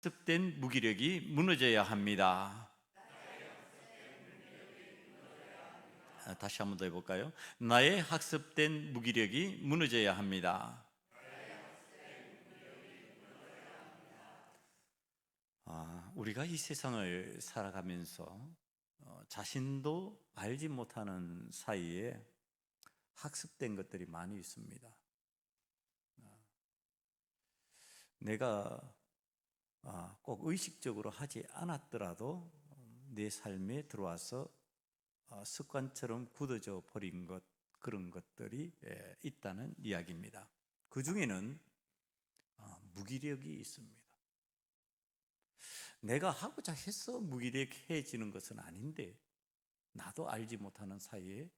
학습된 무기력이 무너져야 합니다. 다시 한번 더 해볼까요? 나의 학습된 무기력이 무너져야 합니다. 우리가 이 세상을 살아가면서 자신도 알지 못하는 사이에 학습된 것들이 많이 있습니다. 내가 꼭 의식적으로 하지 않았더라도 내 삶에 들어와서 습관처럼 굳어져 버린 것, 그런 것들이 있다는 이야기입니다. 그 중에는 무기력이 있습니다. 내가 하고자 해서 무기력해지는 것은 아닌데 나도 알지 못하는 사이에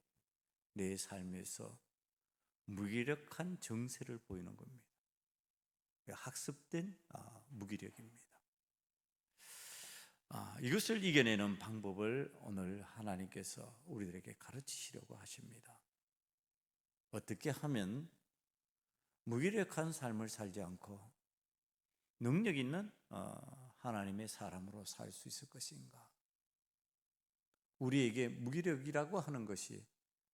내 삶에서 무기력한 정세를 보이는 겁니다. 학습된 무기력입니다. 이것을 이겨내는 방법을 오늘 하나님께서 우리들에게 가르치시려고 하십니다. 어떻게 하면 무기력한 삶을 살지 않고 능력 있는 하나님의 사람으로 살 수 있을 것인가? 우리에게 무기력이라고 하는 것이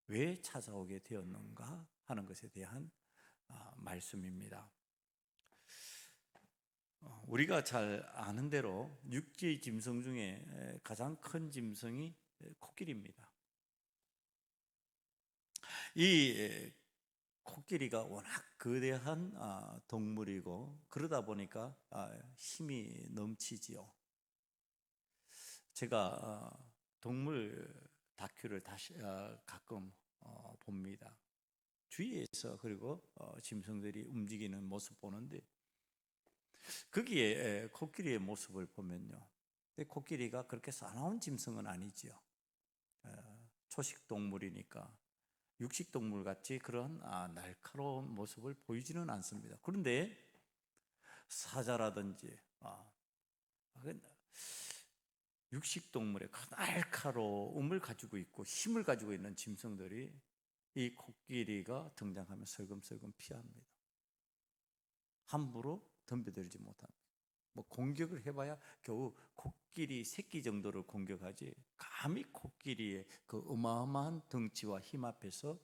왜 찾아오게 되었는가 하는 것에 대한 말씀입니다. 우리가 잘 아는 대로 육지의 짐승 중에 가장 큰 짐승이 코끼리입니다. 이 코끼리가 워낙 거대한 동물이고 그러다 보니까 힘이 넘치지요. 제가 동물 다큐를 다시 가끔 봅니다. 주위에서 그리고 짐승들이 움직이는 모습 보는데 거기에 코끼리의 모습을 보면요, 코끼리가 그렇게 사나운 짐승은 아니지요. 초식 동물이니까 육식 동물 같이 그런 날카로운 모습을 보이지는 않습니다. 그런데 사자라든지 육식 동물의 그 날카로움을 가지고 있고 힘을 가지고 있는 짐승들이 이 코끼리가 등장하면 설금설금 피합니다. 함부로 덤벼들지 못합니다. 공격을 해봐야 겨우 코끼리 새끼 정도를 공격하지 감히 코끼리의 그 어마어마한 덩치와 힘 앞에서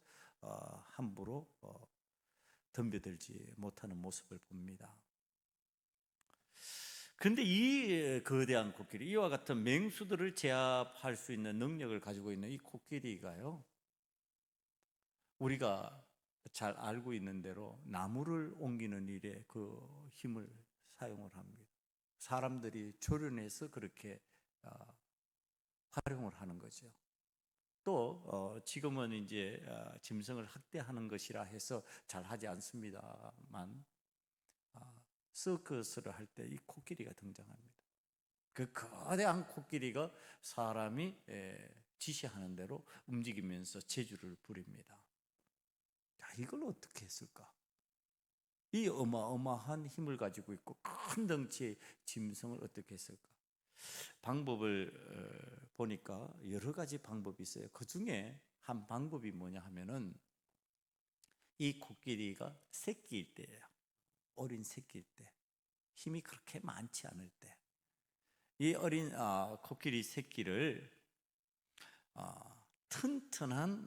함부로 덤벼들지 못하는 모습을 봅니다. 그런데 이 거대한 코끼리, 이와 같은 맹수들을 제압할 수 있는 능력을 가지고 있는 이 코끼리가요, 우리가 잘 알고 있는 대로 나무를 옮기는 일에 그 힘을 사용을 합니다. 사람들이 조련해서 그렇게 활용을 하는 거죠. 또 지금은 이제 짐승을 학대하는 것이라 해서 잘 하지 않습니다만 서커스를 할 때 이 코끼리가 등장합니다. 그 거대한 코끼리가 사람이 지시하는 대로 움직이면서 재주를 부립니다. 자, 이걸 어떻게 했을까? 이 어마어마한 힘을 가지고 있고 큰 덩치의 짐승을 어떻게 했을까? 방법을 보니까 여러 가지 방법이 있어요. 그 중에 한 방법이 뭐냐 하면은 이 코끼리가 새끼일 때예요. 어린 새끼일 때, 힘이 그렇게 많지 않을 때, 이 어린 코끼리 새끼를 튼튼한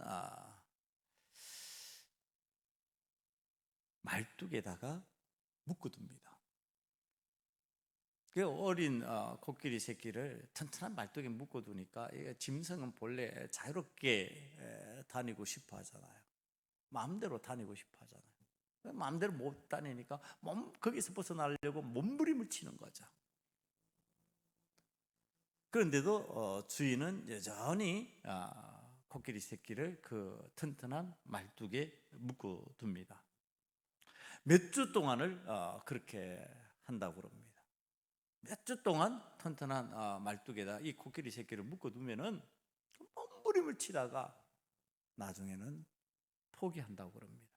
말뚝에다가 묶어둡니다. 그 어린 코끼리 새끼를 튼튼한 말뚝에 묶어두니까 짐승은 본래 자유롭게 다니고 싶어 하잖아요. 마음대로 다니고 싶어 하잖아요. 마음대로 못 다니니까 거기서 벗어나려고 몸부림을 치는 거죠. 그런데도 주인은 여전히 코끼리 새끼를 그 튼튼한 말뚝에 묶어둡니다. 몇 주 동안을 그렇게 한다고 그럽니다. 몇 주 동안 튼튼한 말뚝에다 이 코끼리 새끼를 묶어두면은 몸부림을 치다가 나중에는 포기한다고 그럽니다.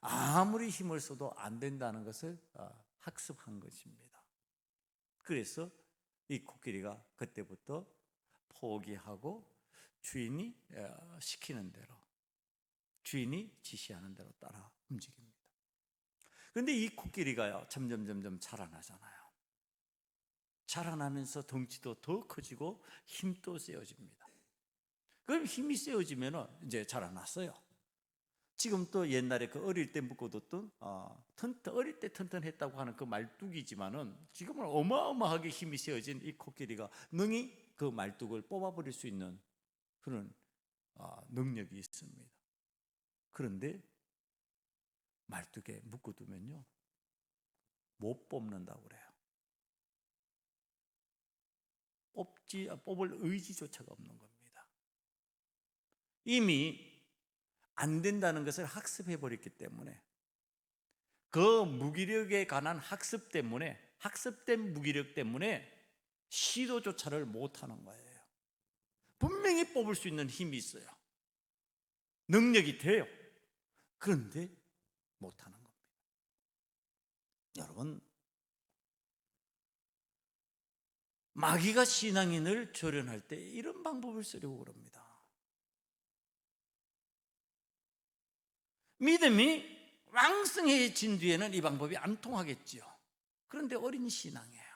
아무리 힘을 써도 안 된다는 것을 학습한 것입니다. 그래서 이 코끼리가 그때부터 포기하고 주인이 시키는 대로, 주인이 지시하는 대로 따라 움직입니다. 그런데 이 코끼리가요, 점점 자라나잖아요. 자라나면서 덩치도 더 커지고 힘도 세워집니다. 그럼 힘이 세워지면 이제 자라났어요. 지금 또 옛날에 그 어릴 때 묶어뒀던 어릴 때 튼튼했다고 하는 그 말뚝이지만은 지금은 어마어마하게 힘이 세워진 이 코끼리가 능히 그 말뚝을 뽑아버릴 수 있는 그런 능력이 있습니다. 그런데 말뚝에 묶어두면요 못 뽑는다고 그래요. 뽑을 의지조차가 없는 겁니다. 이미 안 된다는 것을 학습해 버렸기 때문에, 그 무기력에 관한 학습된 무기력 때문에 시도조차를 못하는 거예요. 분명히 뽑을 수 있는 힘이 있어요. 능력이 돼요. 그런데 못하는 겁니다. 여러분, 마귀가 신앙인을 조련할 때 이런 방법을 쓰려고 그럽니다. 믿음이 왕성해진 뒤에는 이 방법이 안 통하겠지요. 그런데 어린 신앙이에요.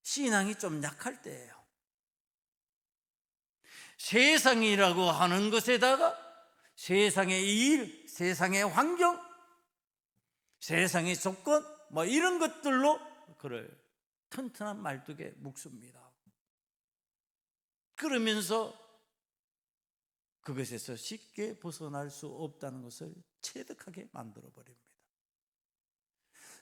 신앙이 좀 약할 때예요. 세상이라고 하는 것에다가 세상의 일, 세상의 환경, 세상의 조건 이런 것들로 그를 튼튼한 말뚝에 묶습니다. 그러면서 그것에서 쉽게 벗어날 수 없다는 것을 체득하게 만들어 버립니다.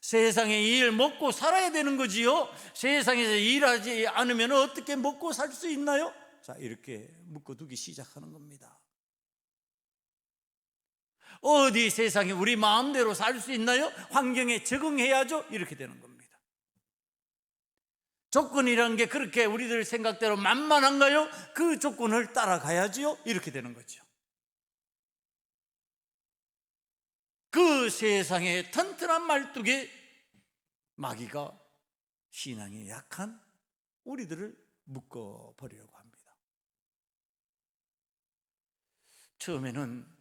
세상의 일 먹고 살아야 되는 거지요. 세상에서 일하지 않으면 어떻게 먹고 살 수 있나요? 자, 이렇게 묶어두기 시작하는 겁니다. 어디 세상에 우리 마음대로 살 수 있나요? 환경에 적응해야죠. 이렇게 되는 겁니다. 조건이라는 게 그렇게 우리들 생각대로 만만한가요? 그 조건을 따라가야지요. 이렇게 되는 거죠. 그 세상의 튼튼한 말뚝에 마귀가 신앙이 약한 우리들을 묶어버리려고 합니다. 처음에는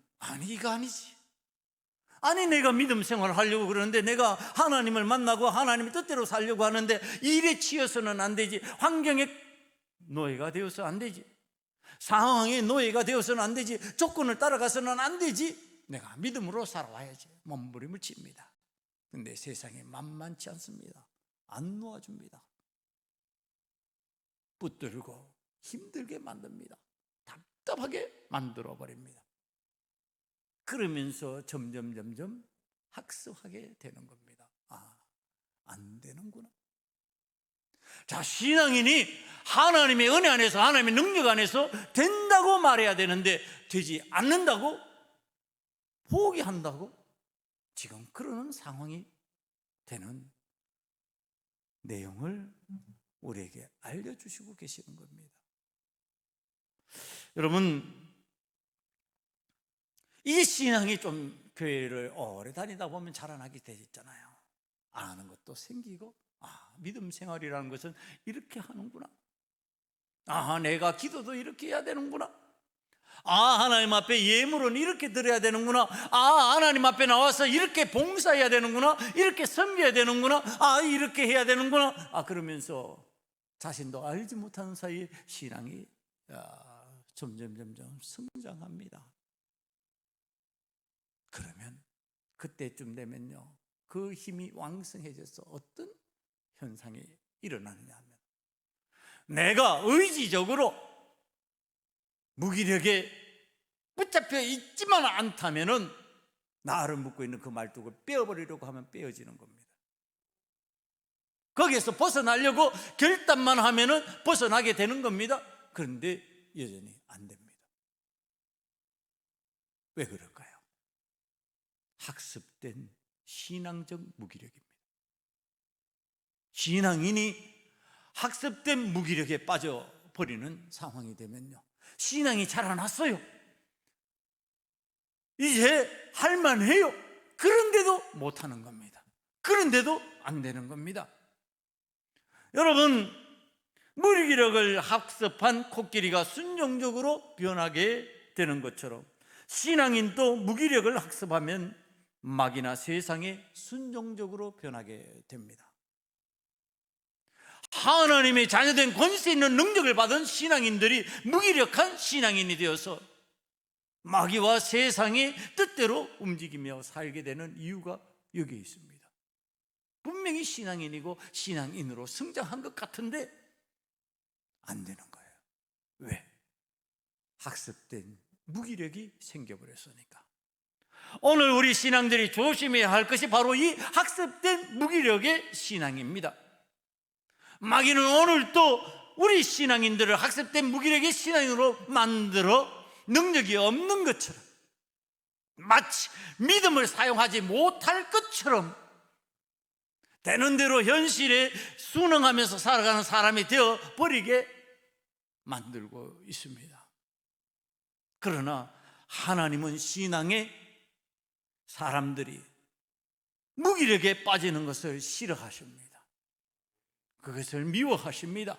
이거 아니지. 내가 믿음 생활을 하려고 그러는데, 내가 하나님을 만나고 하나님의 뜻대로 살려고 하는데 일에 치여서는 안 되지. 환경의 노예가 되어서 안 되지. 상황의 노예가 되어서는 안 되지. 조건을 따라가서는 안 되지. 내가 믿음으로 살아와야지. 몸부림을 칩니다. 근데 세상에 만만치 않습니다. 안 놓아줍니다. 붙들고 힘들게 만듭니다. 답답하게 만들어버립니다. 그러면서 점점 학습하게 되는 겁니다. 안 되는구나. 자, 신앙인이 하나님의 은혜 안에서, 하나님의 능력 안에서 된다고 말해야 되는데 되지 않는다고, 포기한다고 지금 그러는 상황이 되는 내용을 우리에게 알려주시고 계시는 겁니다. 여러분, 이 신앙이 좀 교회를 오래 다니다 보면 자라나게 되잖아요. 아는 것도 생기고, 믿음 생활이라는 것은 이렇게 하는구나. 내가 기도도 이렇게 해야 되는구나. 하나님 앞에 예물은 이렇게 드려야 되는구나. 하나님 앞에 나와서 이렇게 봉사해야 되는구나. 이렇게 섬겨야 되는구나. 이렇게 해야 되는구나. 그러면서 자신도 알지 못하는 사이에 신앙이 점점 성장합니다. 그러면 그때쯤 되면요, 그 힘이 왕성해져서 어떤 현상이 일어나느냐 하면, 내가 의지적으로 무기력에 붙잡혀 있지만 않다면은 나를 묶고 있는 그 말뚝을 빼어버리려고 하면 빼어지는 겁니다. 거기에서 벗어나려고 결단만 하면은 벗어나게 되는 겁니다. 그런데 여전히 안 됩니다. 왜 그럴까요? 학습된 신앙적 무기력입니다. 신앙인이 학습된 무기력에 빠져버리는 상황이 되면요, 신앙이 자라났어요. 이제 할만해요. 그런데도 못하는 겁니다. 그런데도 안 되는 겁니다. 여러분, 무기력을 학습한 코끼리가 순종적으로 변하게 되는 것처럼 신앙인도 무기력을 학습하면 마귀나 세상에 순종적으로 변하게 됩니다. 하나님의 자녀된 권세 있는 능력을 받은 신앙인들이 무기력한 신앙인이 되어서 마귀와 세상의 뜻대로 움직이며 살게 되는 이유가 여기에 있습니다. 분명히 신앙인이고 신앙인으로 성장한 것 같은데 안 되는 거예요. 왜? 학습된 무기력이 생겨버렸으니까. 오늘 우리 신앙들이 조심해야 할 것이 바로 이 학습된 무기력의 신앙입니다. 마귀는 오늘 또 우리 신앙인들을 학습된 무기력의 신앙으로 만들어 능력이 없는 것처럼, 마치 믿음을 사용하지 못할 것처럼 되는 대로 현실에 순응하면서 살아가는 사람이 되어 버리게 만들고 있습니다. 그러나 하나님은 신앙의 사람들이 무기력에 빠지는 것을 싫어하십니다. 그것을 미워하십니다.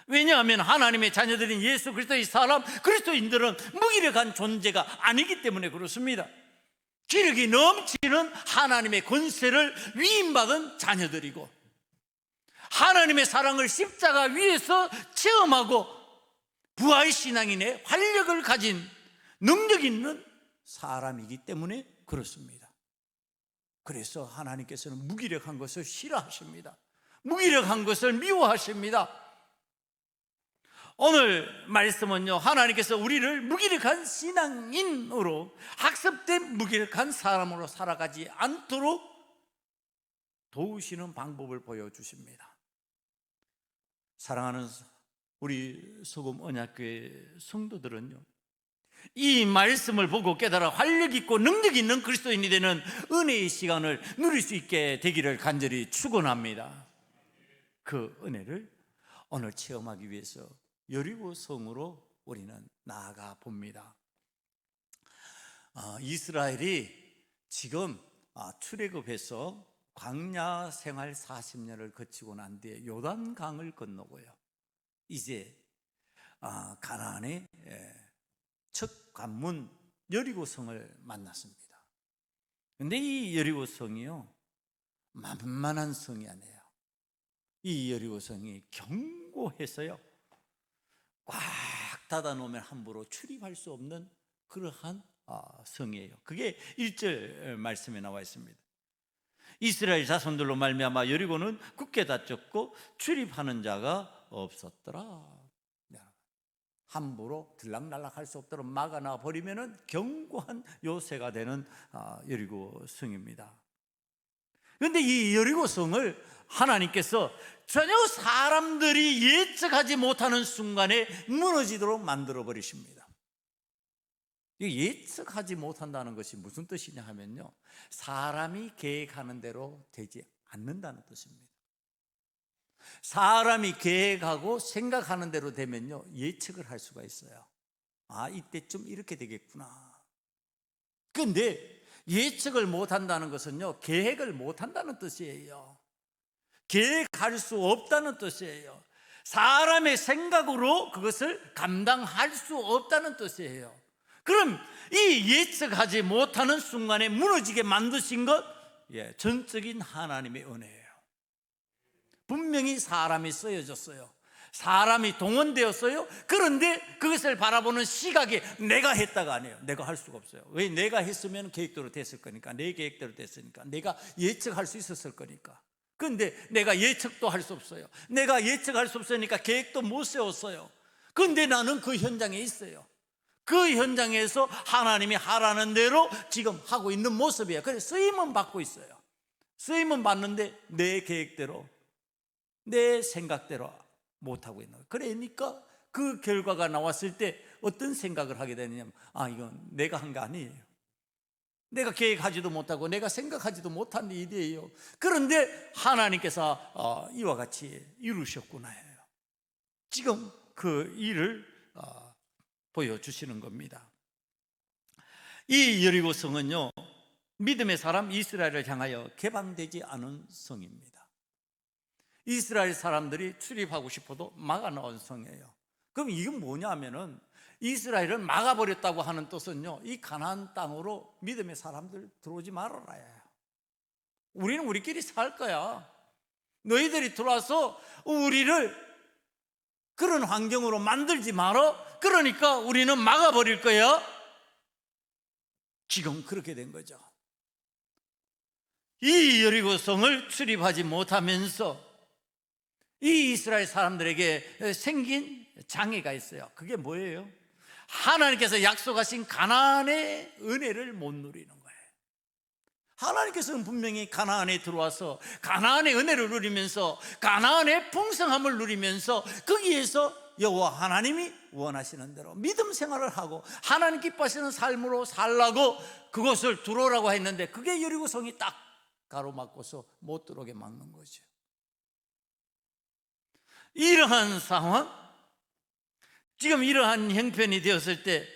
왜냐하면 하나님의 자녀들인 예수 그리스도의 사람, 그리스도인들은 무기력한 존재가 아니기 때문에 그렇습니다. 기력이 넘치는 하나님의 권세를 위임받은 자녀들이고, 하나님의 사랑을 십자가 위에서 체험하고 부활 신앙인의 활력을 가진 능력 있는 사람이기 때문에 그렇습니다. 그래서 하나님께서는 무기력한 것을 싫어하십니다. 무기력한 것을 미워하십니다. 오늘 말씀은요, 하나님께서 우리를 무기력한 신앙인으로, 학습된 무기력한 사람으로 살아가지 않도록 도우시는 방법을 보여주십니다. 사랑하는 우리 소금 언약교회 성도들은요, 이 말씀을 보고 깨달아 활력 있고 능력 있는 그리스도인이 되는 은혜의 시간을 누릴 수 있게 되기를 간절히 축원합니다. 그 은혜를 오늘 체험하기 위해서 여리고 성으로 우리는 나아가 봅니다. 이스라엘이 지금 출애굽해서 광야 생활 40년을 거치고 난 뒤에 요단강을 건너고요, 이제 가나안의 첫 관문 여리고성을 만났습니다. 그런데 이 여리고성이요, 만만한 성이 아니에요. 이 여리고성이 견고해서요, 꽉 닫아놓으면 함부로 출입할 수 없는 그러한 성이에요. 그게 1절 말씀에 나와 있습니다. 이스라엘 자손들로 말미암아 여리고는 굳게 닫혔고 출입하는 자가 없었더라. 함부로 들락날락할 수 없도록 막아놔 버리면은 견고한 요새가 되는 여리고 성입니다. 그런데 이 여리고 성을 하나님께서 전혀 사람들이 예측하지 못하는 순간에 무너지도록 만들어 버리십니다. 예측하지 못한다는 것이 무슨 뜻이냐 하면요, 사람이 계획하는 대로 되지 않는다는 뜻입니다. 사람이 계획하고 생각하는 대로 되면요, 예측을 할 수가 있어요. 이때쯤 이렇게 되겠구나. 그런데 예측을 못한다는 것은요, 계획을 못한다는 뜻이에요. 계획할 수 없다는 뜻이에요. 사람의 생각으로 그것을 감당할 수 없다는 뜻이에요. 그럼 이 예측하지 못하는 순간에 무너지게 만드신 것, 전적인 하나님의 은혜예요. 분명히 사람이 쓰여졌어요. 사람이 동원되었어요. 그런데 그것을 바라보는 시각이 내가 했다가 아니에요. 내가 할 수가 없어요. 왜? 내가 했으면 계획대로 됐을 거니까, 내 계획대로 됐으니까, 내가 예측할 수 있었을 거니까. 그런데 내가 예측도 할 수 없어요. 내가 예측할 수 없으니까 계획도 못 세웠어요. 그런데 나는 그 현장에 있어요. 그 현장에서 하나님이 하라는 대로 지금 하고 있는 모습이에요. 그래서 쓰임은 받고 있어요. 쓰임은 받는데 내 계획대로, 내 생각대로 못하고 있는 거예요. 그러니까 그 결과가 나왔을 때 어떤 생각을 하게 되느냐면, 이건 내가 한 거 아니에요. 내가 계획하지도 못하고 내가 생각하지도 못한 일이에요. 그런데 하나님께서 이와 같이 이루셨구나 해요. 지금 그 일을 보여주시는 겁니다. 이 여리고성은요, 믿음의 사람 이스라엘을 향하여 개방되지 않은 성입니다. 이스라엘 사람들이 출입하고 싶어도 막아놓은 성이에요. 그럼 이건 뭐냐 하면은, 이스라엘을 막아버렸다고 하는 뜻은요, 이 가나안 땅으로 믿음의 사람들 들어오지 말아라. 우리는 우리끼리 살 거야. 너희들이 들어와서 우리를 그런 환경으로 만들지 마라. 그러니까 우리는 막아버릴 거야. 지금 그렇게 된 거죠. 이 여리고성을 출입하지 못하면서 이 이스라엘 사람들에게 생긴 장애가 있어요. 그게 뭐예요? 하나님께서 약속하신 가나안의 은혜를 못 누리는 거예요. 하나님께서는 분명히 가나안에 들어와서 가나안의 은혜를 누리면서 가나안의 풍성함을 누리면서 거기에서 여호와 하나님이 원하시는 대로 믿음 생활을 하고 하나님 기뻐하시는 삶으로 살라고 그곳을 들어오라고 했는데 그게 여리고성이 딱 가로막고서 못 들어오게 막는 거죠. 이러한 상황, 지금 이러한 형편이 되었을 때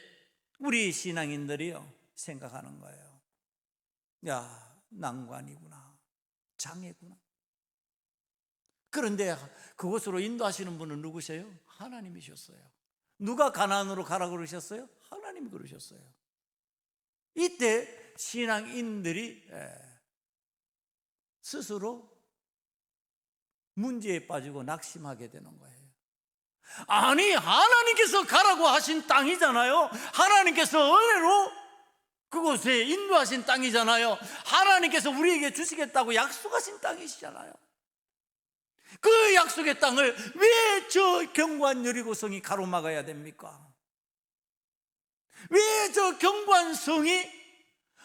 우리 신앙인들이요 생각하는 거예요. 야, 난관이구나, 장애구나. 그런데 그곳으로 인도하시는 분은 누구세요? 하나님이셨어요. 누가 가나안으로 가라고 그러셨어요? 하나님이 그러셨어요. 이때 신앙인들이 스스로 문제에 빠지고 낙심하게 되는 거예요. 아니, 하나님께서 가라고 하신 땅이잖아요. 하나님께서 은혜로 그곳에 인도하신 땅이잖아요. 하나님께서 우리에게 주시겠다고 약속하신 땅이시잖아요. 그 약속의 땅을 왜 저 견고한 여리고성이 가로막아야 됩니까? 왜 저 견고한 성이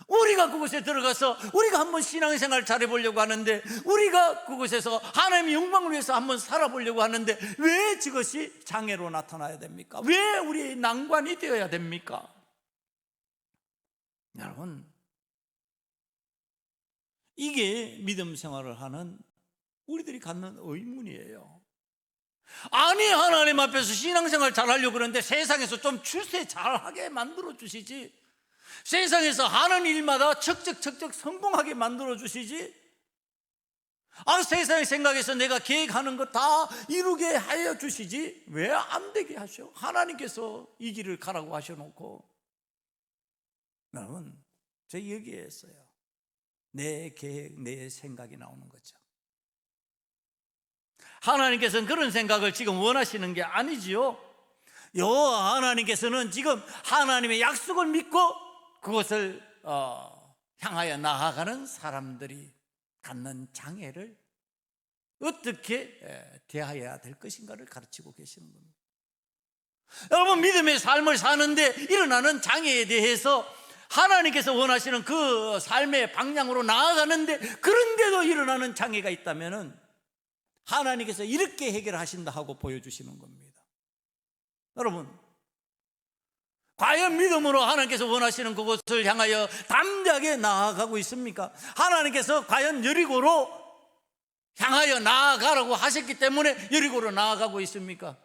우리가 그곳에 들어가서 우리가 한번 신앙생활 잘해보려고 하는데 우리가 그곳에서 하나님의 영광을 위해서 한번 살아보려고 하는데 왜 저것이 장애로 나타나야 됩니까? 왜 우리의 난관이 되어야 됩니까? 여러분, 이게 믿음 생활을 하는 우리들이 갖는 의문이에요. 아니, 하나님 앞에서 신앙생활 잘하려고 그러는데 세상에서 좀 출세 잘하게 만들어 주시지, 세상에서 하는 일마다 척척척척 성공하게 만들어 주시지, 세상의 생각에서 내가 계획하는 거 다 이루게 하여 주시지 왜 안 되게 하셔? 하나님께서 이 길을 가라고 하셔놓고. 여러분, 저 여기에서요 내 계획, 내 생각이 나오는 거죠. 하나님께서는 그런 생각을 지금 원하시는 게 아니지요. 여호와 하나님께서는 지금 하나님의 약속을 믿고 그것을 향하여 나아가는 사람들이 갖는 장애를 어떻게 대해야 될 것인가를 가르치고 계시는 겁니다. 여러분, 믿음의 삶을 사는데 일어나는 장애에 대해서 하나님께서 원하시는 그 삶의 방향으로 나아가는데 그런데도 일어나는 장애가 있다면 하나님께서 이렇게 해결하신다 하고 보여주시는 겁니다. 여러분, 과연 믿음으로 하나님께서 원하시는 그곳을 향하여 담대하게 나아가고 있습니까? 하나님께서 과연 여리고로 향하여 나아가라고 하셨기 때문에 여리고로 나아가고 있습니까?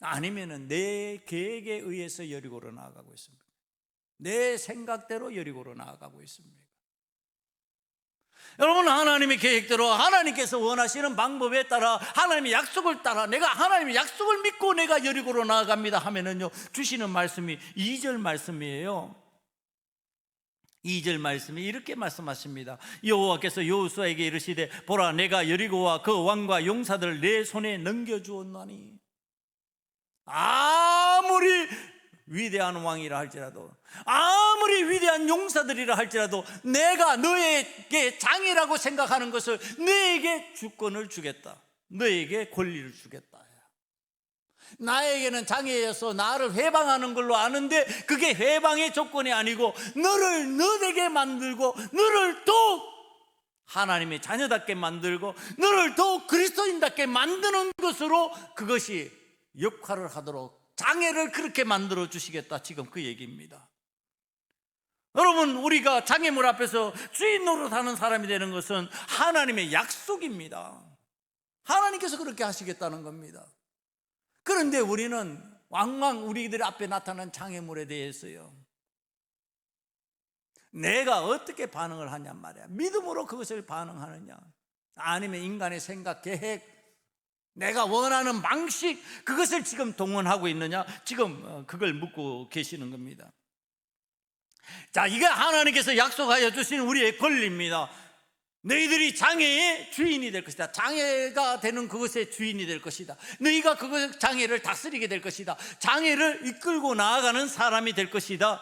아니면은 내 계획에 의해서 여리고로 나아가고 있습니까? 내 생각대로 여리고로 나아가고 있습니까? 여러분, 하나님의 계획대로 하나님께서 원하시는 방법에 따라 하나님의 약속을 따라 내가 하나님의 약속을 믿고 내가 여리고로 나아갑니다 하면은요 주시는 말씀이 2절 말씀이에요. 2절 말씀이 이렇게 말씀하십니다. 여호와께서 여호수아에게 이르시되 보라, 내가 여리고와 그 왕과 용사들을 내 손에 넘겨주었나니. 아무리 위대한 왕이라 할지라도, 아무리 위대한 용사들이라 할지라도 내가 너에게 장애라고 생각하는 것을 너에게 주권을 주겠다, 너에게 권리를 주겠다. 나에게는 장애여서 나를 회방하는 걸로 아는데 그게 회방의 조건이 아니고 너를 너되게 만들고 너를 더욱 하나님의 자녀답게 만들고 너를 더욱 그리스도인답게 만드는 것으로 그것이 역할을 하도록 장애를 그렇게 만들어 주시겠다, 지금 그 얘기입니다. 여러분, 우리가 장애물 앞에서 주인 노릇하는 사람이 되는 것은 하나님의 약속입니다. 하나님께서 그렇게 하시겠다는 겁니다. 그런데 우리는 왕왕 우리들 앞에 나타난 장애물에 대해서요 내가 어떻게 반응을 하냔 말이야. 믿음으로 그것을 반응하느냐, 아니면 인간의 생각, 계획, 내가 원하는 방식, 그것을 지금 동원하고 있느냐, 지금 그걸 묻고 계시는 겁니다. 자, 이게 하나님께서 약속하여 주신 우리의 권리입니다. 너희들이 장애의 주인이 될 것이다. 장애가 되는 그것의 주인이 될 것이다. 너희가 그 장애를 다스리게 될 것이다. 장애를 이끌고 나아가는 사람이 될 것이다.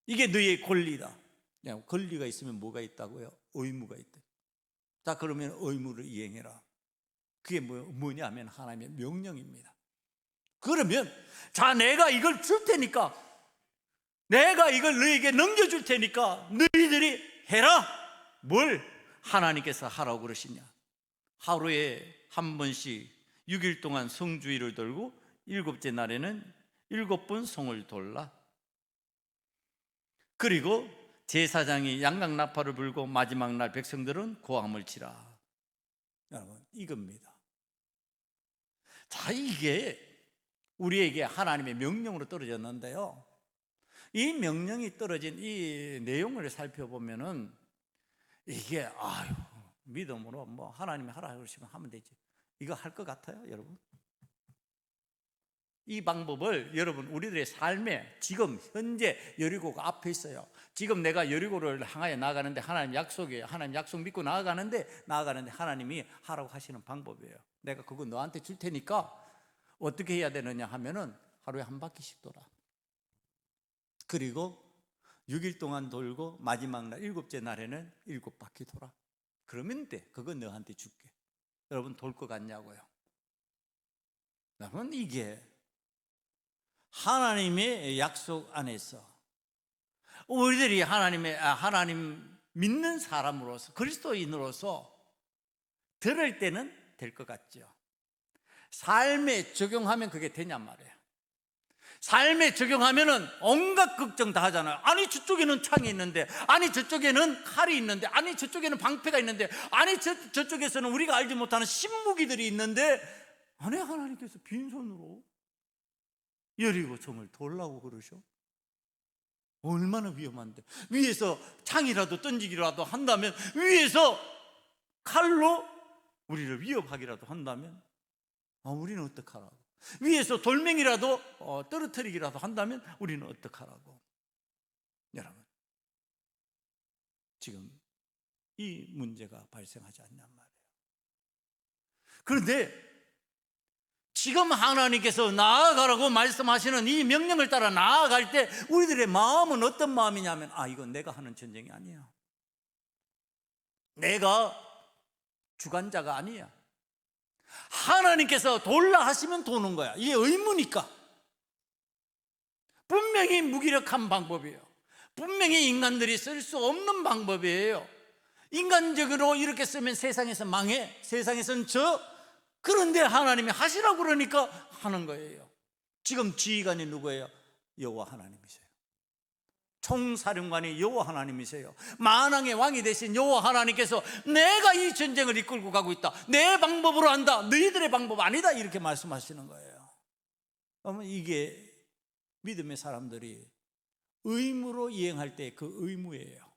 이게 너희의 권리다. 권리가 있으면 뭐가 있다고요? 의무가 있다. 자, 그러면 의무를 이행해라. 그게 뭐냐 하면 하나님의 명령입니다. 그러면 자, 내가 이걸 줄 테니까, 내가 이걸 너희에게 넘겨줄 테니까 너희들이 해라. 뭘 하나님께서 하라고 그러시냐? 하루에 한 번씩 6일 동안 성주일을 돌고 7째 날에는 7번 성을 돌라. 그리고 제사장이 양각나팔을 불고 마지막 날 백성들은 고함을 치라. 여러분, 이겁니다. 자, 이게 우리에게 하나님의 명령으로 떨어졌는데요, 이 명령이 떨어진 이 내용을 살펴보면은 이게 믿음으로 뭐 하나님이 하라 그러시면 하면 되지, 이거 할 것 같아요, 여러분? 이 방법을 여러분 우리들의 삶에 지금 현재 여리고가 앞에 있어요. 지금 내가 여리고를 향하여 나아가는데 하나님 약속이에요. 하나님 약속 믿고 나아가는데 하나님이 하라고 하시는 방법이에요. 내가 그거 너한테 줄 테니까 어떻게 해야 되느냐 하면은 하루에 한 바퀴씩 돌아. 그리고 6일 동안 돌고 마지막 날 7째 날에는 7바퀴 돌아. 그러면 돼. 그거 너한테 줄게. 여러분, 돌 것 같냐고요? 여러분, 이게 하나님의 약속 안에서 우리들이 하나님 믿는 사람으로서, 그리스도인으로서 들을 때는 될 것 같죠. 삶에 적용하면 그게 되냔 말이에요. 삶에 적용하면은 온갖 걱정 다 하잖아요. 아니, 저쪽에는 창이 있는데, 아니, 저쪽에는 칼이 있는데, 아니, 저쪽에는 방패가 있는데, 아니, 저쪽에서는 우리가 알지 못하는 신무기들이 있는데, 아니, 하나님께서 빈손으로 여리고 성을 돌라고 그러셔? 얼마나 위험한데. 위에서 창이라도 던지기라도 한다면, 위에서 칼로 우리를 위협하기라도 한다면, 우리는 어떡하라고? 위에서 돌멩이라도 떨어뜨리기라도 한다면 우리는 어떡하라고? 여러분, 지금 이 문제가 발생하지 않냔 말이에요. 그런데 지금 하나님께서 나아가라고 말씀하시는 이 명령을 따라 나아갈 때 우리들의 마음은 어떤 마음이냐면, 이건 내가 하는 전쟁이 아니야. 내가 주관자가 아니야. 하나님께서 돌라 하시면 도는 거야. 이게 의무니까. 분명히 무기력한 방법이에요. 분명히 인간들이 쓸 수 없는 방법이에요. 인간적으로 이렇게 쓰면 세상에서 망해, 세상에서는 그런데 하나님이 하시라고 그러니까 하는 거예요. 지금 지휘관이 누구예요? 여호와 하나님이세요. 총사령관이 여호와 하나님이세요. 만왕의 왕이 되신 여호와 하나님께서 내가 이 전쟁을 이끌고 가고 있다, 내 방법으로 한다, 너희들의 방법 아니다, 이렇게 말씀하시는 거예요. 그러면 이게 믿음의 사람들이 의무로 이행할 때 그 의무예요.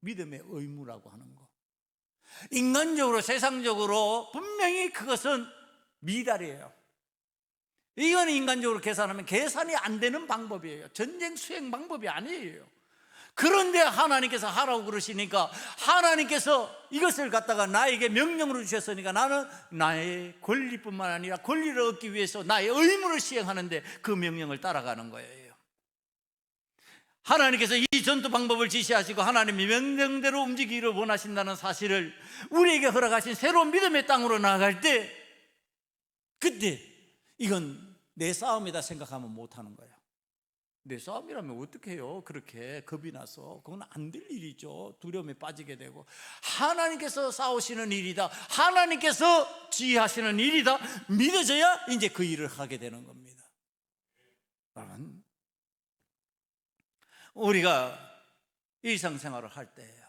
믿음의 의무라고 하는 거. 인간적으로, 세상적으로 분명히 그것은 미달이에요. 이건 인간적으로 계산하면 계산이 안 되는 방법이에요. 전쟁 수행 방법이 아니에요. 그런데 하나님께서 하라고 그러시니까, 하나님께서 이것을 갖다가 나에게 명령으로 주셨으니까 나는 나의 권리뿐만 아니라 권리를 얻기 위해서 나의 의무를 시행하는데 그 명령을 따라가는 거예요. 하나님께서 이 전투 방법을 지시하시고 하나님의 명령대로 움직이기를 원하신다는 사실을 우리에게 허락하신 새로운 믿음의 땅으로 나아갈 때, 그때 이건 내 싸움이다 생각하면 못하는 거예요. 내 싸움이라면 어떻게 해요? 그렇게 겁이 나서. 그건 안 될 일이죠. 두려움에 빠지게 되고. 하나님께서 싸우시는 일이다, 하나님께서 지휘하시는 일이다 믿어져야 이제 그 일을 하게 되는 겁니다. 여러분, 우리가 일상생활을 할 때예요.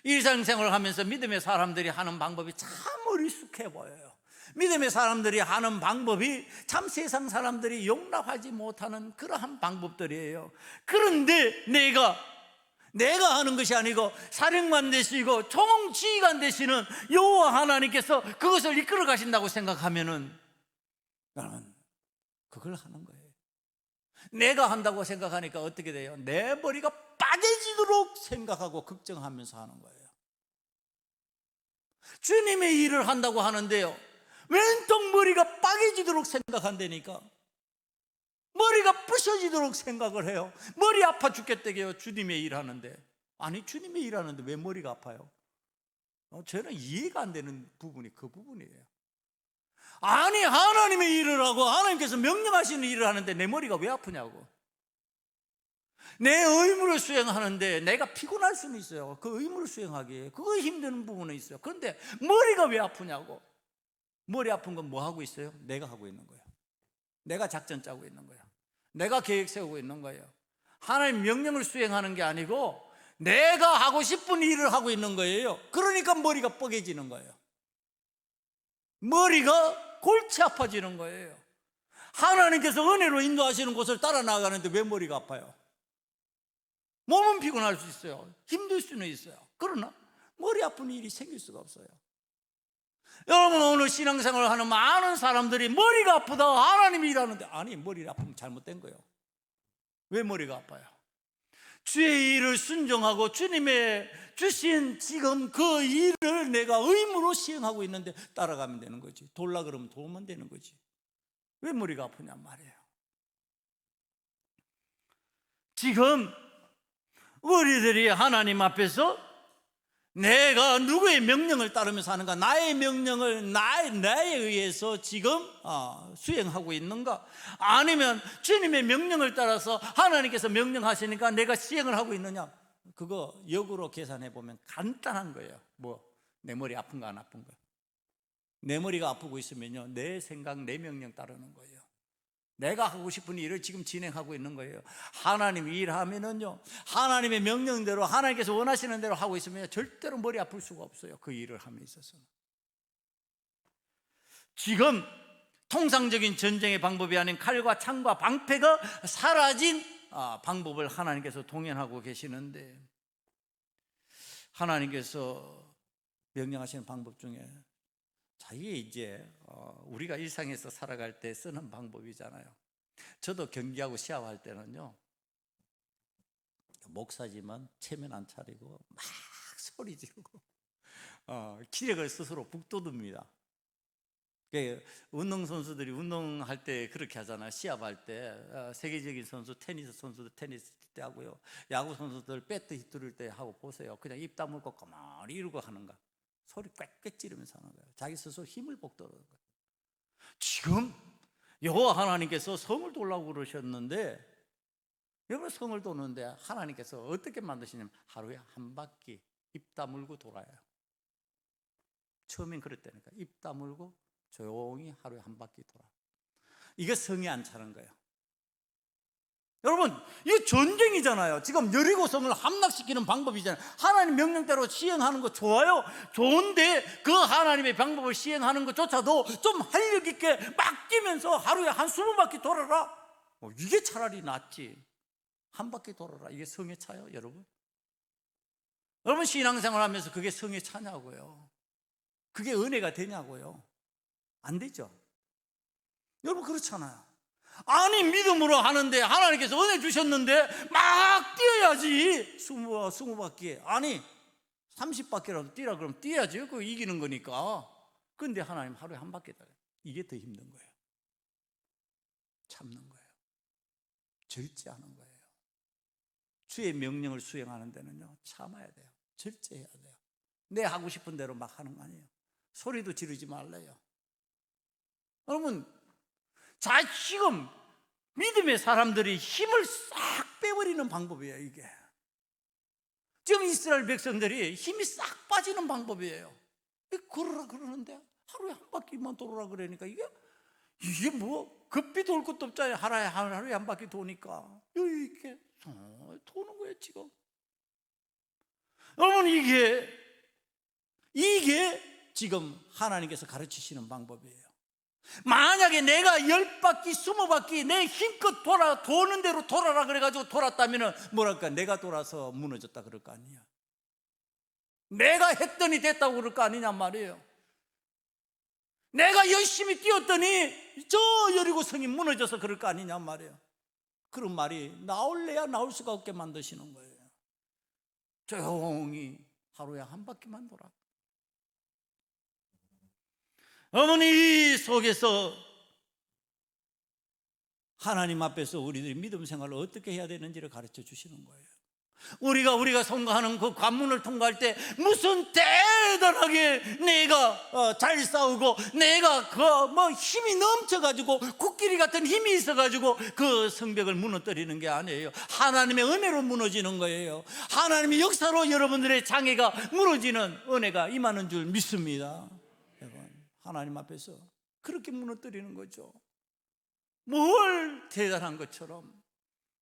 일상생활을 하면서 믿음의 사람들이 하는 방법이 참 어리숙해 보여요. 믿음의 사람들이 하는 방법이 참 세상 사람들이 용납하지 못하는 그러한 방법들이에요. 그런데 내가 하는 것이 아니고 사령관 되시고 총지휘관 되시는 여호와 하나님께서 그것을 이끌어 가신다고 생각하면은 여러분, 그걸 하는 거예요. 내가 한다고 생각하니까 어떻게 돼요? 내 머리가 빠개지도록 생각하고 걱정하면서 하는 거예요. 주님의 일을 한다고 하는데요, 웬통 머리가 빠개지도록 생각한다니까. 머리가 부셔지도록 생각을 해요. 머리 아파 죽겠대요, 주님의 일 하는데. 아니, 주님의 일 하는데 왜 머리가 아파요? 저는 이해가 안 되는 부분이 그 부분이에요. 아니, 하나님의 일을 하고 하나님께서 명령하시는 일을 하는데 내 머리가 왜 아프냐고. 내 의무를 수행하는데 내가 피곤할 수는 있어요. 그 의무를 수행하기에 그거 힘든 부분은 있어요. 그런데 머리가 왜 아프냐고. 머리 아픈 건 뭐 하고 있어요? 내가 하고 있는 거예요. 내가 작전 짜고 있는 거예요. 내가 계획 세우고 있는 거예요. 하나님 명령을 수행하는 게 아니고 내가 하고 싶은 일을 하고 있는 거예요. 그러니까 머리가 뻐개지는 거예요. 머리가 골치 아파지는 거예요. 하나님께서 은혜로 인도하시는 곳을 따라 나가는데 왜 머리가 아파요? 몸은 피곤할 수 있어요. 힘들 수는 있어요. 그러나 머리 아픈 일이 생길 수가 없어요. 여러분, 오늘 신앙생활을 하는 많은 사람들이 머리가 아프다 하나님이 일하는데, 아니, 머리가 아프면 잘못된 거예요. 왜 머리가 아파요? 주의 일을 순종하고 주님의 주신 지금 그 일을 내가 의무로 시행하고 있는데 따라가면 되는 거지. 돌라 그러면 도우면 되는 거지. 왜 머리가 아프냔 말이에요. 지금 우리들이 하나님 앞에서 내가 누구의 명령을 따르면서 하는가, 나의 명령을 나에 의해서 지금 수행하고 있는가, 아니면 주님의 명령을 따라서 하나님께서 명령하시니까 내가 시행을 하고 있느냐. 그거 역으로 계산해 보면 간단한 거예요. 내 머리 아픈가 안 아픈가. 내 머리가 아프고 있으면요, 내 생각 내 명령 따르는 거예요. 내가 하고 싶은 일을 지금 진행하고 있는 거예요. 하나님이 일하면은요, 하나님의 명령대로 하나님께서 원하시는 대로 하고 있으면 절대로 머리 아플 수가 없어요. 그 일을 함에 있어서는. 지금 통상적인 전쟁의 방법이 아닌 칼과 창과 방패가 사라진 방법을 하나님께서 동연하고 계시는데, 하나님께서 명령하시는 방법 중에 이게 이제 우리가 일상에서 살아갈 때 쓰는 방법이잖아요. 저도 경기하고 시합할 때는요, 목사지만 체면 안 차리고 막 소리 지르고 기력을 스스로 북돋웁니다. 운동선수들이 운동할 때 그렇게 하잖아요. 시합할 때 세계적인 선수, 테니스 선수들 테니스 때 하고요, 야구 선수들 배트 휘두를 때 하고 보세요. 그냥 입 다물고 가만히 이러고 하는가, 소리 꽥꽥 지르면서 하는 거예요. 자기 스스로 힘을 북돋는 거예요. 지금 여호와 하나님께서 성을 돌라고 그러셨는데, 여러분, 성을 도는데 하나님께서 어떻게 만드시냐면 하루에 한 바퀴 입 다물고 돌아요. 처음엔 그랬다니까. 입 다물고 조용히 하루에 한 바퀴 돌아. 이게 성이 안 차는 거예요. 여러분, 이거 전쟁이잖아요. 지금 여리고성을 함락시키는 방법이잖아요. 하나님 명령대로 시행하는 거 좋아요. 좋은데 그 하나님의 방법을 시행하는 것조차도 좀 활력 있게 막 뛰면서 하루에 한 20바퀴 돌아라, 이게 차라리 낫지. 한 바퀴 돌아라, 이게 성에 차요, 여러분? 여러분, 신앙생활 하면서 그게 성에 차냐고요? 그게 은혜가 되냐고요? 안 되죠. 여러분, 그렇잖아요. 아니, 믿음으로 하는데 하나님께서 은혜 주셨는데 막 뛰어야지. 20바퀴 아니 30바퀴라도 뛰라 그러면 뛰어야지. 그거 이기는 거니까. 그런데 하나님 하루에 한 바퀴 달아요. 이게 더 힘든 거예요. 참는 거예요. 절제하는 거예요. 주의 명령을 수행하는 데는요, 참아야 돼요. 절제해야 돼요. 내 하고 싶은 대로 막 하는 거 아니에요. 소리도 지르지 말래요. 여러분, 지금 믿음의 사람들이 힘을 싹 빼버리는 방법이에요. 이게 지금 이스라엘 백성들이 힘이 싹 빠지는 방법이에요. 걸으라 그러는데 하루에 한 바퀴만 돌아라 그러니까 이게 급히 돌 것도 없잖아요. 하루에 한 바퀴 도니까 여유 있게 도는 거예요. 지금 여러분, 이게 지금 하나님께서 가르치시는 방법이에요. 만약에 내가 10바퀴 20바퀴 내 힘껏 도는 대로 돌아라 그래가지고 돌았다면 뭐랄까, 내가 돌아서 무너졌다 그럴 거 아니야. 내가 했더니 됐다고 그럴 거 아니냔 말이에요. 내가 열심히 뛰었더니 저 여리고성이 무너져서 그럴 거 아니냔 말이에요. 그런 말이 나올래야 나올 수가 없게 만드시는 거예요. 조용히 하루에 한 바퀴만 돌아. 어머니 속에서 하나님 앞에서 우리들이 믿음 생활을 어떻게 해야 되는지를 가르쳐 주시는 거예요. 우리가 통과하는 그 관문을 통과할 때 무슨 대단하게 내가 잘 싸우고 내가 힘이 넘쳐가지고 코끼리 같은 힘이 있어가지고 그 성벽을 무너뜨리는 게 아니에요. 하나님의 은혜로 무너지는 거예요. 하나님의 역사로 여러분들의 장애가 무너지는 은혜가 임하는 줄 믿습니다. 여러분, 하나님 앞에서 그렇게 무너뜨리는 거죠. 뭘 대단한 것처럼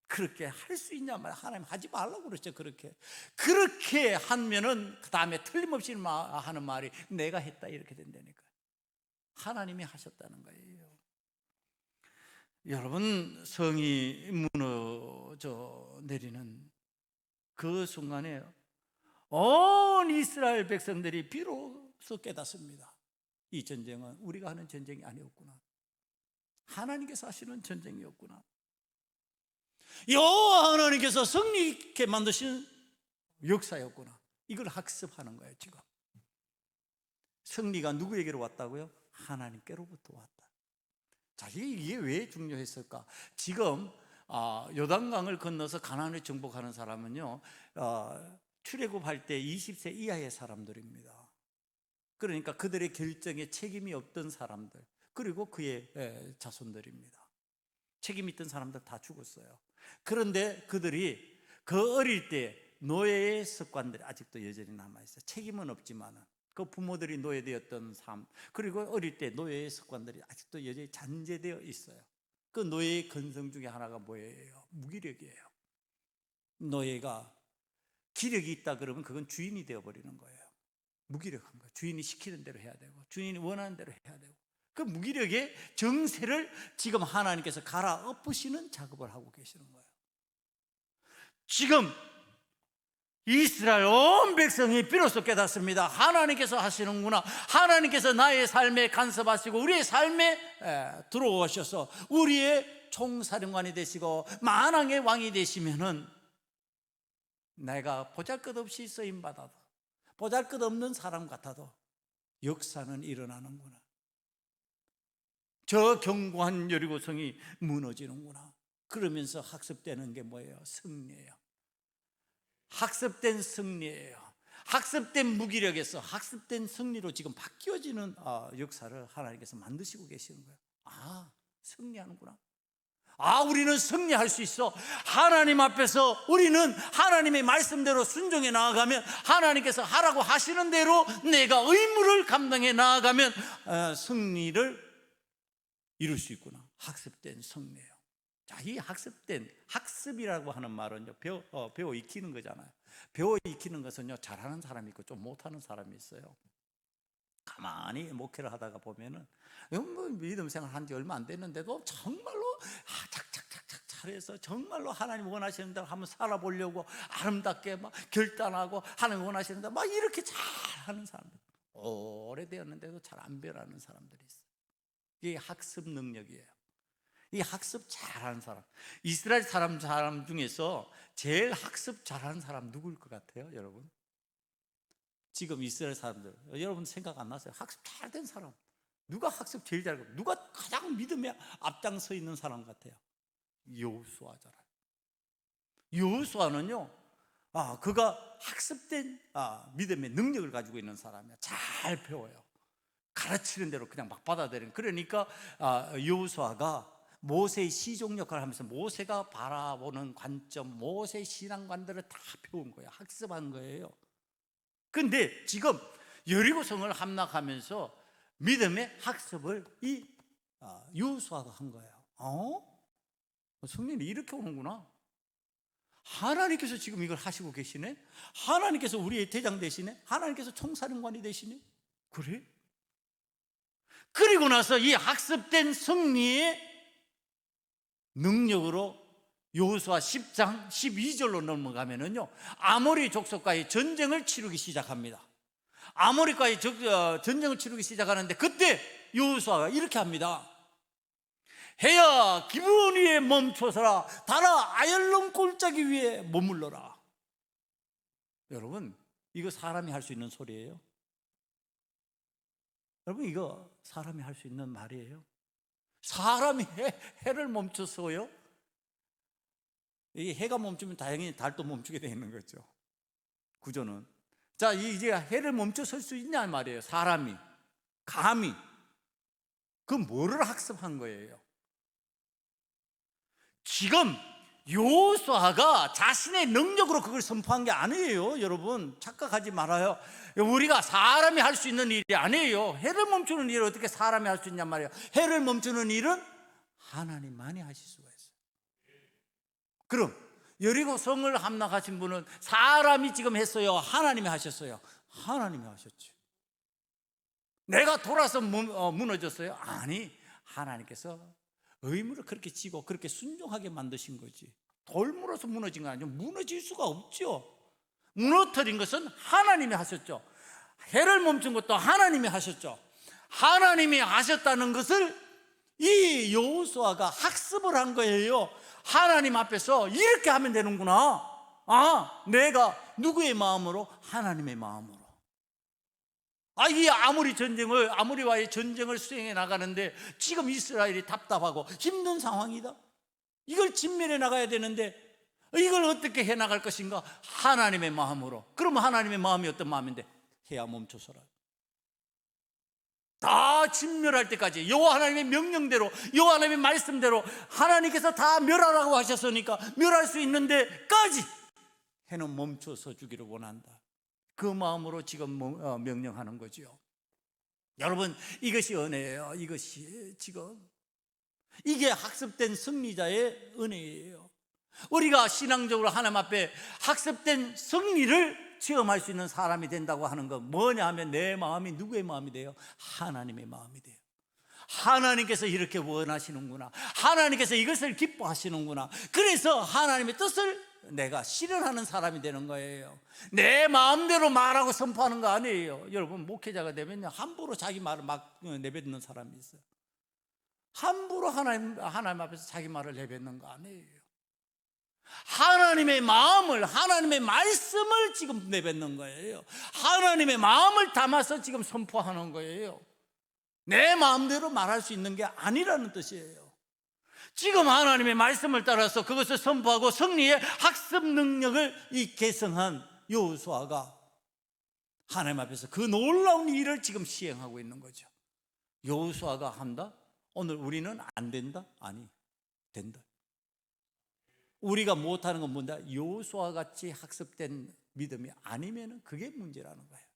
그렇게 할 수 있냐 말이야. 하나님 하지 말라고 그러죠. 그렇게 하면은 그 다음에 틀림없이 하는 말이 내가 했다 이렇게 된다니까. 하나님이 하셨다는 거예요. 여러분, 성이 무너져 내리는 그 순간에 온 이스라엘 백성들이 비로소 깨닫습니다. 이 전쟁은 우리가 하는 전쟁이 아니었구나. 하나님께서 하시는 전쟁이었구나. 여호와 하나님께서 승리 있게 만드신 역사였구나. 이걸 학습하는 거예요. 지금 승리가 누구에게로 왔다고요? 하나님께로부터 왔다. 자, 이게 왜 중요했을까? 지금 요단강을 건너서 가나안을 정복하는 사람은요, 출애굽할 때 20세 이하의 사람들입니다. 그러니까 그들의 결정에 책임이 없던 사람들, 그리고 그의 자손들입니다. 책임 있던 사람들 다 죽었어요. 그런데 그들이 그 어릴 때 노예의 습관들이 아직도 여전히 남아있어요. 책임은 없지만은 그 부모들이 노예되었던 삶, 그리고 어릴 때 노예의 습관들이 아직도 여전히 잔재되어 있어요. 그 노예의 근성 중에 하나가 뭐예요? 무기력이에요. 노예가 기력이 있다 그러면 그건 주인이 되어버리는 거예요. 무기력한 거예요. 주인이 시키는 대로 해야 되고 주인이 원하는 대로 해야 되고, 그 무기력의 정세를 지금 하나님께서 갈아엎으시는 작업을 하고 계시는 거예요. 지금 이스라엘 온 백성이 비로소 깨닫습니다. 하나님께서 하시는구나. 하나님께서 나의 삶에 간섭하시고 우리의 삶에 들어오셔서 우리의 총사령관이 되시고 만왕의 왕이 되시면은 내가 보잘것없이 쓰임받아도, 보잘것없는 사람 같아도 역사는 일어나는구나. 저 견고한 여리고성이 무너지는구나. 그러면서 학습되는 게 뭐예요? 승리예요. 학습된 승리예요. 학습된 무기력에서 학습된 승리로 지금 바뀌어지는 역사를 하나님께서 만드시고 계시는 거예요. 승리하는구나. 우리는 승리할 수 있어. 하나님 앞에서 우리는 하나님의 말씀대로 순종해 나아가면, 하나님께서 하라고 하시는 대로 내가 의무를 감당해 나아가면 승리를 이룰 수 있구나. 학습된 승리예요. 자, 이 학습이라고 하는 말은요, 배워 익히는 거잖아요. 배워 익히는 것은요, 잘하는 사람이 있고 좀 못하는 사람이 있어요. 가만히 목회를 하다가 보면은 믿음 생활 한 지 얼마 안 됐는데도 정말로 착착착착 잘해서 정말로 하나님 원하시는 대로 한번 살아보려고 아름답게 막 결단하고 하나님 원하시는 대로 막 이렇게 잘하는 사람들, 오래되었는데도 잘 안 변하는 사람들이 있어요. 이게 학습 능력이에요. 이 학습 잘하는 사람, 이스라엘 사람 중에서 제일 학습 잘하는 사람 누구일 것 같아요, 여러분? 지금 이스라엘 사람들, 여러분 생각 안 나세요? 학습 잘 된 사람, 누가 학습 제일 잘하고 누가 가장 믿음에 앞장서 있는 사람 같아요? 여호수아잖아요. 여호수아는요, 그가 학습된 믿음의 능력을 가지고 있는 사람이야. 잘 배워요. 가르치는 대로 그냥 막 받아들이는. 그러니까 여호수아가 모세의 시종 역할을 하면서 모세가 바라보는 관점, 모세의 신앙관들을 다 배운 거예요. 학습한 거예요. 근데 지금 여리고성을 함락하면서 믿음의 학습을 이 여호수아가 한 거예요. 성령이 이렇게 오는구나. 하나님께서 지금 이걸 하시고 계시네. 하나님께서 우리의 대장 되시네. 하나님께서 총사령관이 되시네. 그래? 그리고 나서 이 학습된 승리의 능력으로 여호수아 10장 12절로 넘어가면은요, 아모리 족속과의 전쟁을 치르기 시작합니다. 아모리과의 전쟁을 치르기 시작하는데 그때 여호수아가 이렇게 합니다. 해야 기분 위에 멈춰서라. 달아 아열론 골짜기 위에 머물러라. 여러분, 이거 사람이 할 수 있는 소리예요? 여러분, 이거 사람이 할 수 있는 말이에요? 사람이 해를 멈춰서요? 이 해가 멈추면 다행히 달도 멈추게 되는 거죠. 구조는. 자, 이제 해를 멈춰설 수 있냐 말이에요. 사람이, 감히. 그 뭐를 학습한 거예요? 지금 여호수아가 자신의 능력으로 그걸 선포한 게 아니에요. 여러분, 착각하지 말아요. 우리가 사람이 할 수 있는 일이 아니에요. 해를 멈추는 일을 어떻게 사람이 할 수 있냔 말이에요. 해를 멈추는 일은 하나님만이 하실 수가 있어요. 그럼 여리고 성을 함락하신 분은 사람이 지금 했어요? 하나님이 하셨어요? 하나님이 하셨죠. 내가 돌아서 무너졌어요? 아니, 하나님께서 의무를 그렇게 지고 그렇게 순종하게 만드신 거지. 돌물어서 무너진 건 아니죠. 무너질 수가 없죠. 무너뜨린 것은 하나님이 하셨죠. 해를 멈춘 것도 하나님이 하셨죠. 하나님이 하셨다는 것을 이 여호수아가 학습을 한 거예요. 하나님 앞에서 이렇게 하면 되는구나. 아, 내가 누구의 마음으로? 하나님의 마음으로. 이 아무리와의 전쟁을 수행해 나가는데 지금 이스라엘이 답답하고 힘든 상황이다. 이걸 진멸해 나가야 되는데 이걸 어떻게 해 나갈 것인가? 하나님의 마음으로. 그럼 하나님의 마음이 어떤 마음인데? 해야 멈춰서라. 다 진멸할 때까지 여호와 하나님의 명령대로, 여호와 하나님의 말씀대로 하나님께서 다 멸하라고 하셨으니까 멸할 수 있는데까지 해는 멈춰서 주기를 원한다. 그 마음으로 지금 명령하는 거죠. 여러분, 이것이 은혜예요. 이것이 지금 이게 학습된 승리자의 은혜예요. 우리가 신앙적으로 하나님 앞에 학습된 승리를 체험할 수 있는 사람이 된다고 하는 건 뭐냐 하면 내 마음이 누구의 마음이 돼요? 하나님의 마음이 돼요. 하나님께서 이렇게 원하시는구나. 하나님께서 이것을 기뻐하시는구나. 그래서 하나님의 뜻을 내가 실현하는 사람이 되는 거예요. 내 마음대로 말하고 선포하는 거 아니에요. 여러분, 목회자가 되면 함부로 자기 말을 막 내뱉는 사람이 있어요. 함부로 하나님 앞에서 자기 말을 내뱉는 거 아니에요. 하나님의 마음을, 하나님의 말씀을 지금 내뱉는 거예요. 하나님의 마음을 담아서 지금 선포하는 거예요. 내 마음대로 말할 수 있는 게 아니라는 뜻이에요. 지금 하나님의 말씀을 따라서 그것을 선포하고 승리의 학습 능력을 개성한 여호수아가 하나님 앞에서 그 놀라운 일을 지금 시행하고 있는 거죠. 여호수아가 한다? 오늘 우리는 안 된다? 아니, 된다. 우리가 못하는 건 뭔가 여호수아 같이 학습된 믿음이 아니면 그게 문제라는 거예요.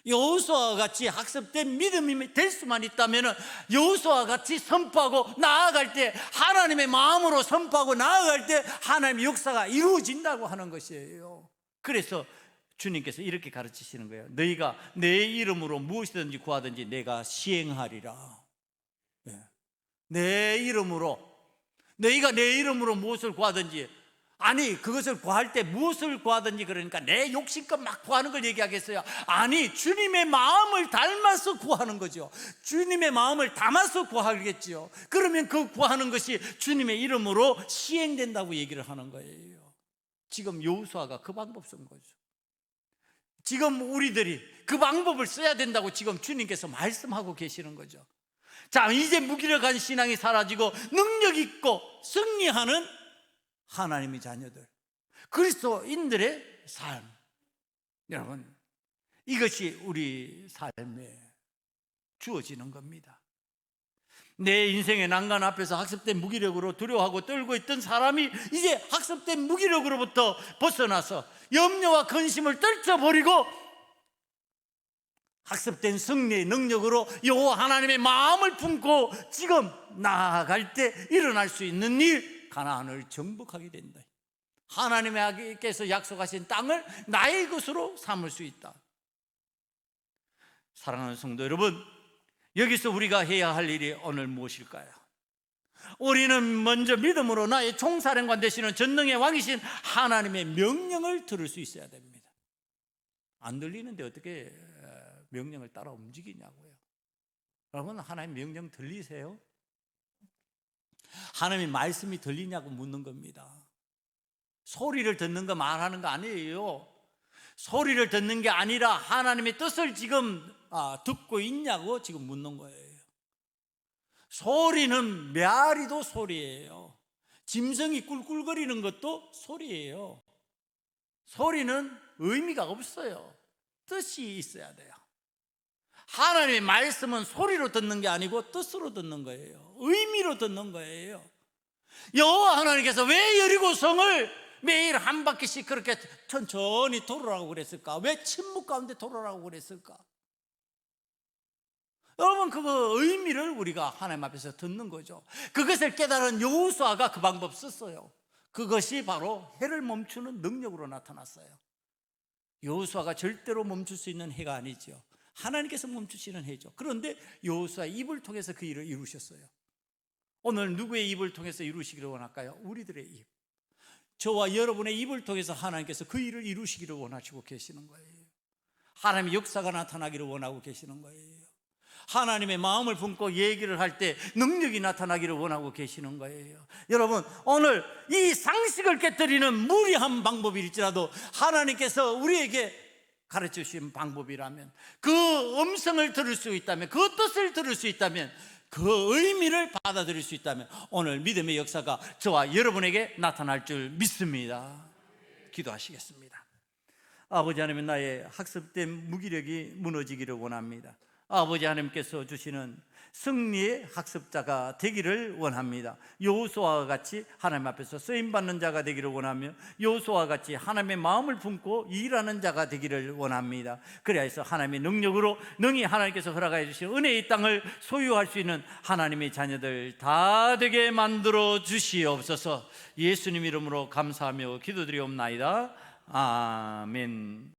여호수아 같이 학습된 믿음이 될 수만 있다면 여호수아 같이 선포하고 나아갈 때, 하나님의 마음으로 선포하고 나아갈 때 하나님의 역사가 이루어진다고 하는 것이에요. 그래서 주님께서 이렇게 가르치시는 거예요. 너희가 내 이름으로 무엇이든지 구하든지 내가 시행하리라. 내 이름으로, 너희가 내 이름으로 무엇을 구하든지, 아니 그것을 구할 때 무엇을 구하든지, 그러니까 내 욕심껏 막 구하는 걸 얘기하겠어요? 아니, 주님의 마음을 닮아서 구하는 거죠. 주님의 마음을 담아서 구하겠죠. 그러면 그 구하는 것이 주님의 이름으로 시행된다고 얘기를 하는 거예요. 지금 여호수아가 그 방법 쓴 거죠. 지금 우리들이 그 방법을 써야 된다고 지금 주님께서 말씀하고 계시는 거죠. 자, 이제 무기력한 신앙이 사라지고 능력 있고 승리하는 하나님의 자녀들, 그리스도인들의 삶. 여러분, 이것이 우리 삶에 주어지는 겁니다. 내 인생의 난간 앞에서 학습된 무기력으로 두려워하고 떨고 있던 사람이 이제 학습된 무기력으로부터 벗어나서 염려와 근심을 떨쳐버리고 학습된 승리의 능력으로 여호와 하나님의 마음을 품고 지금 나아갈 때 일어날 수 있는 일, 가나안을 정복하게 된다. 하나님께서 약속하신 땅을 나의 것으로 삼을 수 있다. 사랑하는 성도 여러분, 여기서 우리가 해야 할 일이 오늘 무엇일까요? 우리는 먼저 믿음으로 나의 총사령관 되시는 전능의 왕이신 하나님의 명령을 들을 수 있어야 됩니다. 안 들리는데 어떻게 명령을 따라 움직이냐고요. 여러분, 하나님 명령 들리세요? 하나님의 말씀이 들리냐고 묻는 겁니다. 소리를 듣는 거 말하는 거 아니에요. 소리를 듣는 게 아니라 하나님의 뜻을 지금 듣고 있냐고 지금 묻는 거예요. 소리는 메아리도 소리예요. 짐승이 꿀꿀거리는 것도 소리예요. 소리는 의미가 없어요. 뜻이 있어야 돼요. 하나님의 말씀은 소리로 듣는 게 아니고 뜻으로 듣는 거예요. 의미로 듣는 거예요. 여호와 하나님께서 왜 여리고성을 매일 한 바퀴씩 그렇게 천천히 돌아라고 그랬을까? 왜 침묵 가운데 돌아라고 그랬을까? 여러분, 그거 의미를 우리가 하나님 앞에서 듣는 거죠. 그것을 깨달은 여호수아가 그 방법 썼어요. 그것이 바로 해를 멈추는 능력으로 나타났어요. 여호수아가 절대로 멈출 수 있는 해가 아니죠. 하나님께서 멈추시는 해죠. 그런데 여호수아의 입을 통해서 그 일을 이루셨어요. 오늘 누구의 입을 통해서 이루시기를 원할까요? 우리들의 입. 저와 여러분의 입을 통해서 하나님께서 그 일을 이루시기를 원하시고 계시는 거예요. 하나님의 역사가 나타나기를 원하고 계시는 거예요. 하나님의 마음을 품고 얘기를 할 때 능력이 나타나기를 원하고 계시는 거예요. 여러분, 오늘 이 상식을 깨뜨리는 무리한 방법일지라도 하나님께서 우리에게 가르쳐 주신 방법이라면, 그 음성을 들을 수 있다면, 그 뜻을 들을 수 있다면, 그 의미를 받아들일 수 있다면 오늘 믿음의 역사가 저와 여러분에게 나타날 줄 믿습니다. 기도하시겠습니다. 아버지 하나님, 나의 학습된 무기력이 무너지기를 원합니다. 아버지 하나님께서 주시는 승리의 학습자가 되기를 원합니다. 여호수아와 같이 하나님 앞에서 쓰임받는 자가 되기를 원하며, 여호수아와 같이 하나님의 마음을 품고 일하는 자가 되기를 원합니다. 그래야 해서 하나님의 능력으로 능히 하나님께서 허락하여 주신 은혜의 땅을 소유할 수 있는 하나님의 자녀들 다 되게 만들어 주시옵소서. 예수님 이름으로 감사하며 기도드리옵나이다. 아멘.